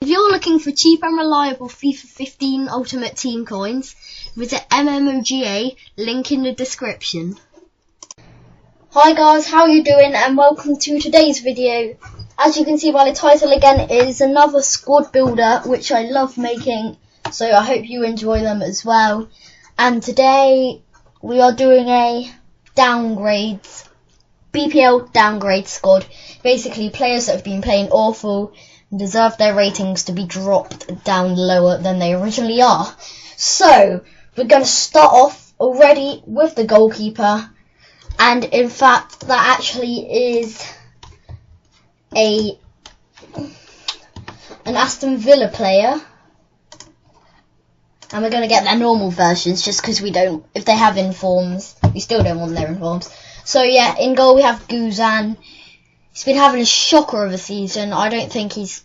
If you're looking for cheap and reliable FIFA 15 Ultimate Team coins, visit MMOGA, link in the description. Hi guys, how are you doing, and welcome to today's video. As you can see by the title again, it is another squad builder, which I love making, so I hope you enjoy them as well. And today we are doing a downgrades, BPL downgrade squad. Basically players that have been playing awful deserve their ratings to be dropped down lower than they originally are. So we're going to start off already with the goalkeeper, and in fact that actually is an Aston Villa player, and we're going to get their normal versions just because we don't, if they have informs, we still don't want their informs. So yeah, in goal we have Guzan. He's been having a shocker of a season. I don't think he's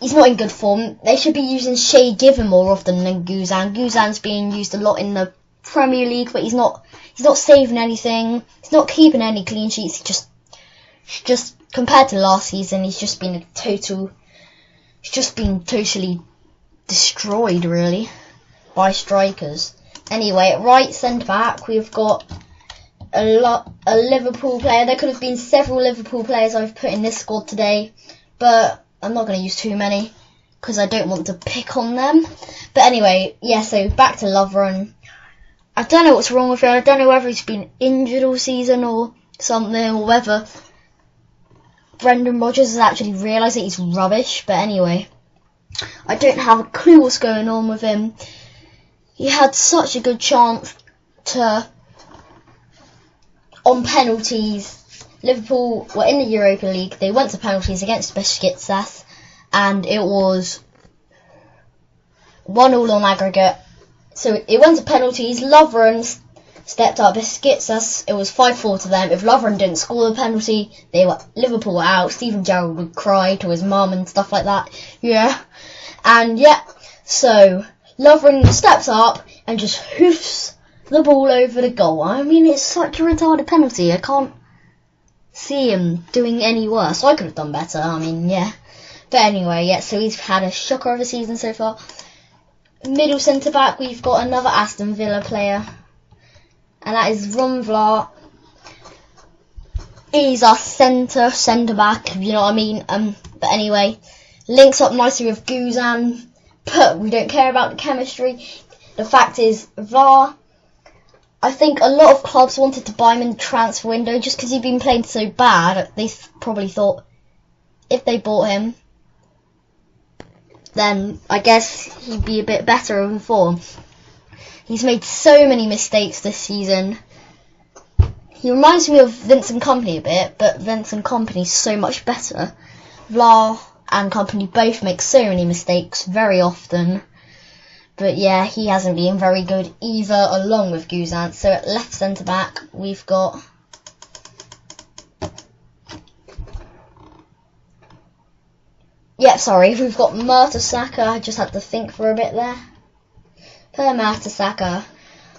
not in good form. They should be using Shay Given more often than Guzan. Guzan's being used a lot in the Premier League, but he's not saving anything. He's not keeping any clean sheets. He just compared to last season, he's just been totally destroyed really by strikers. Anyway, at right centre back we've got a Liverpool player. There could have been several Liverpool players I've put in this squad today, but I'm not going to use too many because I don't want to pick on them. But anyway, yeah, so back to Lovren. I don't know what's wrong with him. I don't know whether he's been injured all season or something, or whether Brendan Rodgers has actually realised that he's rubbish. But anyway, I don't have a clue what's going on with him. He had such a good chance on penalties. Liverpool were in the Europa League. They went to penalties against Besiktas, and it was 1-1 on aggregate. So it went to penalties. Lovren stepped up. Besiktas, it was 5-4 to them. If Lovren didn't score the penalty, Liverpool were out. Steven Gerrard would cry to his mum and stuff like that. Yeah, and yeah, so Lovren steps up and just hoofs the ball over the goal. I mean, it's such a retarded penalty. I can't see him doing any worse. I could have done better. I mean, yeah. But anyway, yeah, so he's had a shocker of a season so far. Middle centre back, we've got another Aston Villa player, and that is Ron Vlaar. He's our centre back, if you know what I mean. But anyway, links up nicely with Guzan, but we don't care about the chemistry. The fact is, Vlaar, I think a lot of clubs wanted to buy him in the transfer window just because he'd been playing so bad. They probably thought if they bought him, then I guess he'd be a bit better in form. He's made so many mistakes this season. He reminds me of Vincent Kompany a bit, but Vincent Kompany's so much better. Vlaar and Kompany both make so many mistakes very often. But yeah, he hasn't been very good either, along with Guzan. So at left centre back, we've got we've got Mertesacker. I just had to think for a bit there. Per Mertesacker.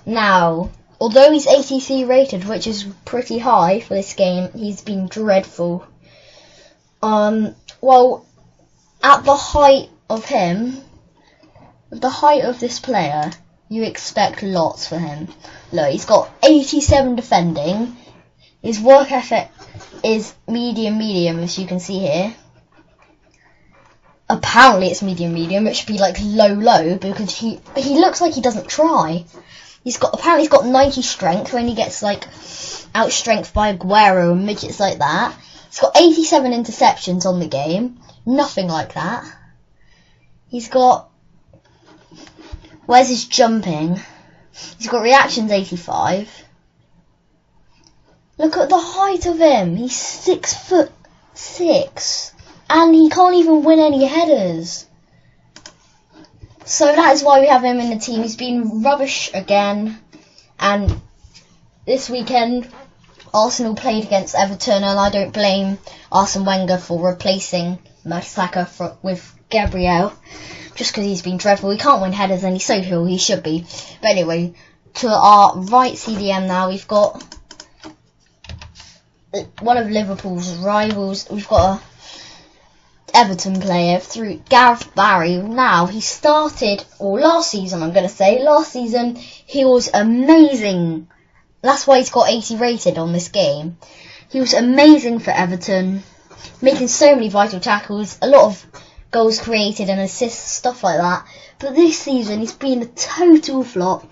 Now, although he's ATC rated, which is pretty high for this game, he's been dreadful. Well, at the height of him, the height of this player, you expect lots for him. Look, he's got 87 defending. His work ethic is medium, as you can see here. Apparently it's medium. It should be like low, because he looks like he doesn't try. Apparently he's got 90 strength when he gets like outstrengthed by Aguero and midgets like that. He's got 87 interceptions on the game. Nothing like that. He's got, where's his jumping? He's got reactions 85. Look at the height of him. He's 6'6", and he can't even win any headers. So that is why we have him in the team. He's been rubbish again. And this weekend, Arsenal played against Everton, and I don't blame Arsene Wenger for replacing Mertesacker with Gabriel, just because he's been dreadful. He can't win headers, and he's so cool, he should be. But anyway, to our right CDM now, we've got one of Liverpool's rivals. We've got Everton player through Gareth Barry. Now, he started, or last season last season he was amazing. That's why he's got 80 rated on this game. He was amazing for Everton, making so many vital tackles, a lot of goals created and assists, stuff like that. But this season he's been a total flop.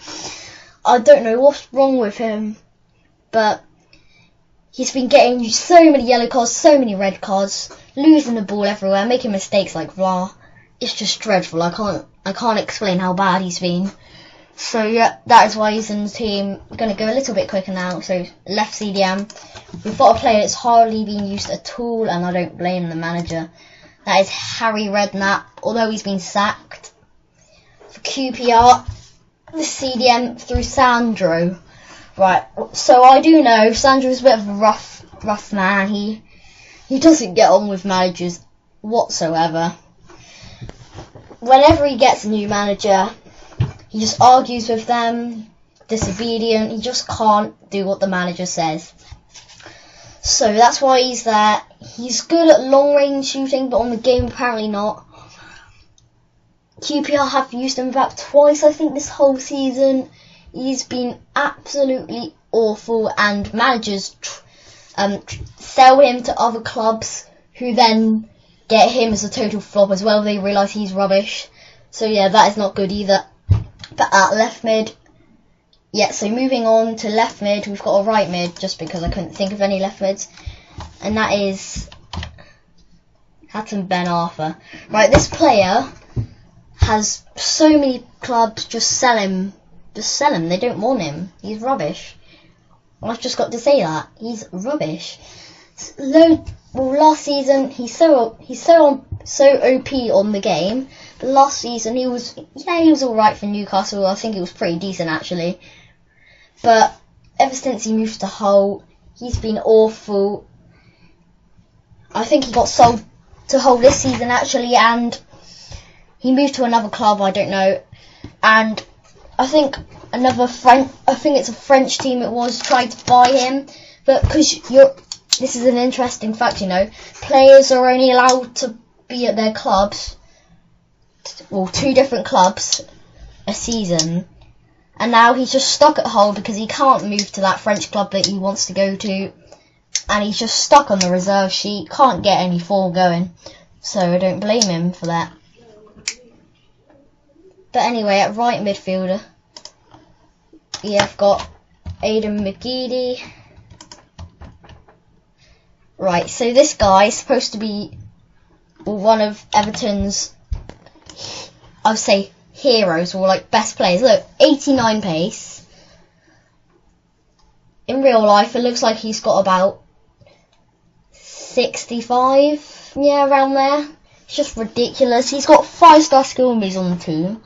I don't know what's wrong with him, but he's been getting so many yellow cards, so many red cards, losing the ball everywhere, making mistakes like blah. It's just dreadful. I can't explain how bad he's been. So yeah, that is why he's in the team. I'm going to go a little bit quicker now. So left CDM. We've got a player that's hardly been used at all, and I don't blame the manager. That is Harry Redknapp, although he's been sacked. For QPR, the CDM through Sandro. Right, so I do know Sandro's a bit of a rough man. He doesn't get on with managers whatsoever. Whenever he gets a new manager, he just argues with them, disobedient. He just can't do what the manager says. So that's why he's there. He's good at long range shooting, but on the game apparently not. QPR have used him about twice, I think, this whole season. He's been absolutely awful, and managers sell him to other clubs who then get him as a total flop as well. They realise he's rubbish. So yeah, that is not good either. But at left mid, yeah, so moving on to left mid, we've got a right mid, just because I couldn't think of any left mids. And that is Hatton Ben Arthur. Right, this player has so many clubs just sell him. They don't want him. He's rubbish. I've just got to say that. He's rubbish. Last season he's so OP on the game. But last season he was alright for Newcastle. I think he was pretty decent actually. But ever since he moved to Hull, he's been awful. I think he got sold to Hull this season actually, and he moved to another club, I don't know. And I think it's a French team tried to buy him. But this is an interesting fact, you know. Players are only allowed to be at their clubs, well, 2 different clubs a season. And now he's just stuck at Hull because he can't move to that French club that he wants to go to. And he's just stuck on the reserve sheet, can't get any form going. So I don't blame him for that. But anyway, at right midfielder, I've got Aidan McGeady. Right, so this guy is supposed to be one of Everton's, I would say, heroes, or like best players. Look, 89 pace. In real life, it looks like he's got about 65, yeah, around there. It's just ridiculous. He's got 5-star skill moves on the team,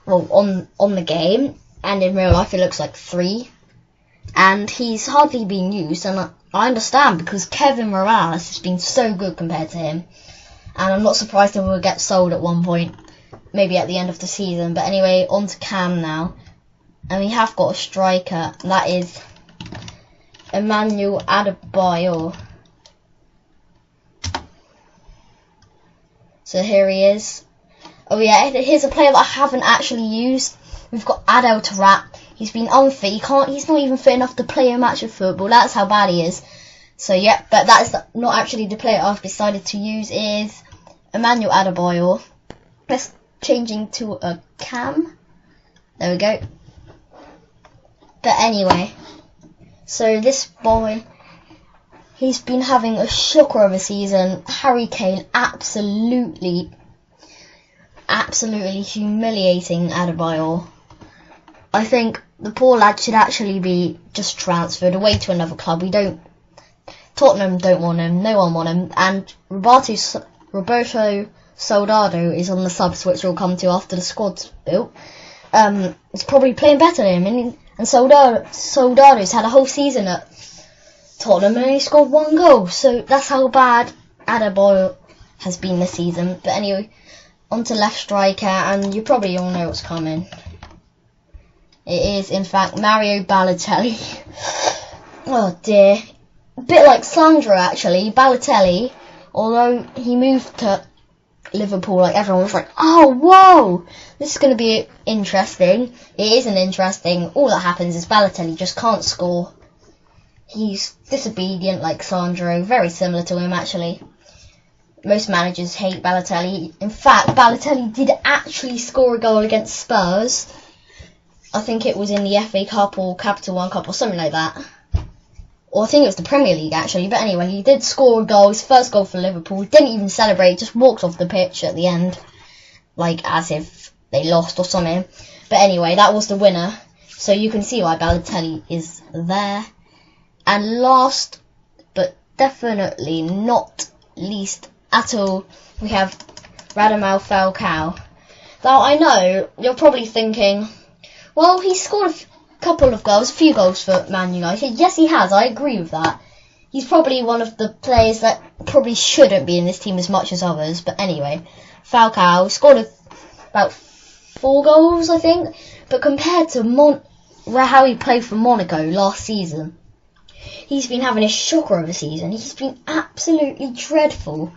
well, on the game, and in real life it looks like 3. And he's hardly been used, and I understand because Kevin Morales has been so good compared to him, and I'm not surprised he will get sold at one point, maybe at the end of the season. But anyway, on to Cam now, and we have got a striker, and that is Emmanuel Adebayor. So here he is. Oh yeah, here's a player that I haven't actually used. We've got Adel Taarabt. He's been unfit. He's not even fit enough to play a match of football. That's how bad he is. So yeah, but that is not actually the player I've decided to use. Is Emmanuel Adebayor. Let's changing to a Cam. There we go. But anyway, so this boy, he's been having a shocker of a season. Harry Kane absolutely humiliating Adebayor. I think the poor lad should actually be just transferred away to another club. Tottenham don't want him, no one want him, and Roberto Soldado is on the subs, which we'll come to after the squad's built. He's probably playing better than him, and Soldado's had a whole season at Tottenham and he scored 1 goal, so that's how bad Adebayor has been this season. But anyway, on to left striker, and you probably all know what's coming. It is, in fact, Mario Balotelli. Oh dear. A bit like Sandro, actually. Balotelli although he moved to Liverpool, like everyone was like, oh whoa, this is going to be interesting. It isn't interesting. All that happens is Balotelli just can't score. He's disobedient like Sandro, very similar to him actually. Most managers hate Balotelli. In fact, Balotelli did actually score a goal against Spurs. I think it was in the FA Cup or Capital One Cup or something like that. Or I think it was the Premier League actually. But anyway, he did score a goal, his first goal for Liverpool. Didn't even celebrate, just walked off the pitch at the end. Like as if they lost or something. But anyway, that was the winner. So you can see why Balotelli is there. And last, but definitely not least at all, we have Radamel Falcao. Now I know you're probably thinking, well, he scored a few goals for Man United. Yes, he has. I agree with that. He's probably one of the players that probably shouldn't be in this team as much as others. But anyway, Falcao scored about 4 goals, I think. But compared to how he played for Monaco last season, he's been having a shocker of a season. He's been absolutely dreadful.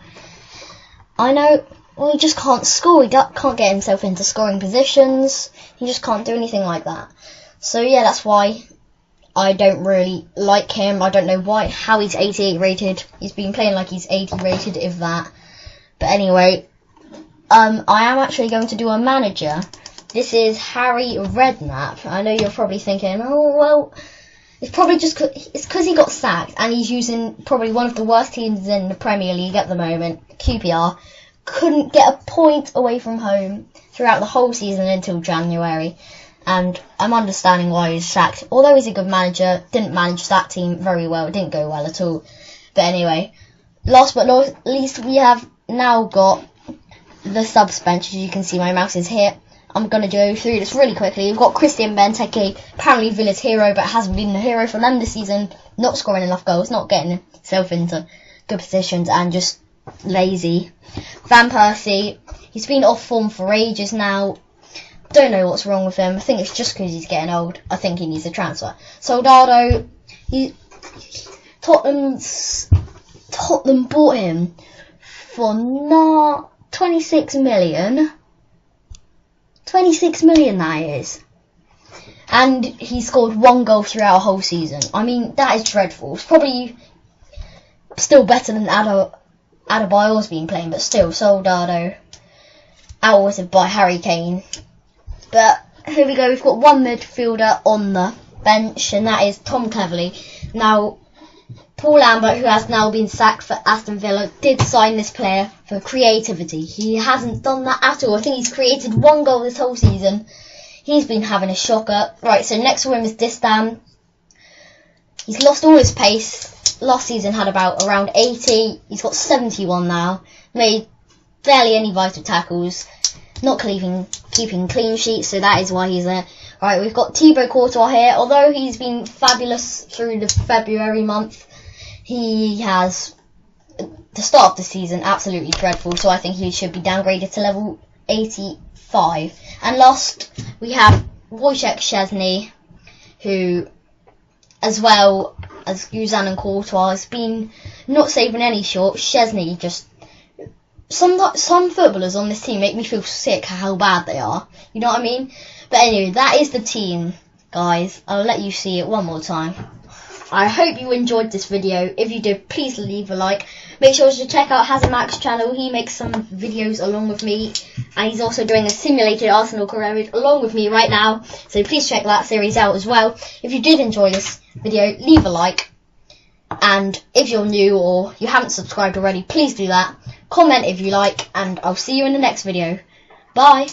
I know, well, he just can't score. He can't get himself into scoring positions. He just can't do anything like that. So yeah, that's why I don't really like him. I don't know how he's 88 rated. He's been playing like he's 80 rated, if that. But anyway, I am actually going to do a manager. This is Harry Redknapp. I know you're probably thinking, oh well, it's probably just because he got sacked and he's using probably one of the worst teams in the Premier League at the moment, QPR. Couldn't get a point away from home throughout the whole season until January. And I'm understanding why he's sacked. Although he's a good manager, didn't manage that team very well. It didn't go well at all. But anyway, last but not least, we have now got the subs bench. As you can see, my mouse is here. I'm going to go through this really quickly. We've got Christian Benteke, apparently Villa's hero, but hasn't been the hero for them this season. Not scoring enough goals, not getting himself into good positions, and just lazy. Van Persie, he's been off form for ages now. Don't know what's wrong with him. I think it's just because he's getting old. I think he needs a transfer. Soldado, Tottenham bought him for 26 million. 26 million that is. And he scored 1 goal throughout a whole season. I mean, that is dreadful. It's probably still better than Adebayor's been playing, but still, Soldado outwitted by Harry Kane. But here we go, we've got one midfielder on the bench, and that is Tom Cleverley. Now, Paul Lambert, who has now been sacked for Aston Villa, did sign this player for creativity. He hasn't done that at all. I think he's created 1 goal this whole season. He's been having a shocker. Right, so next to him is Distan. He's lost all his pace. Last season had around 80. He's got 71 now. Made barely any vital tackles. Not keeping clean sheets, so that is why he's there. Right, we've got Thibaut Courtois here. Although he's been fabulous through the February month, he has, the start of the season, absolutely dreadful. So I think he should be downgraded to level 85. And last, we have Wojciech Szczesny, who, as well as Guzan and Courtois, has been not saving any short. Szczesny just... Some footballers on this team make me feel sick how bad they are. You know what I mean? But anyway, that is the team, guys. I'll let you see it one more time. I hope you enjoyed this video. If you did, please leave a like. Make sure to check out Hazamac's channel. He makes some videos along with me. And he's also doing a simulated Arsenal career along with me right now. So please check that series out as well. If you did enjoy this video, leave a like. And if you're new or you haven't subscribed already, please do that. Comment if you like, and I'll see you in the next video. Bye!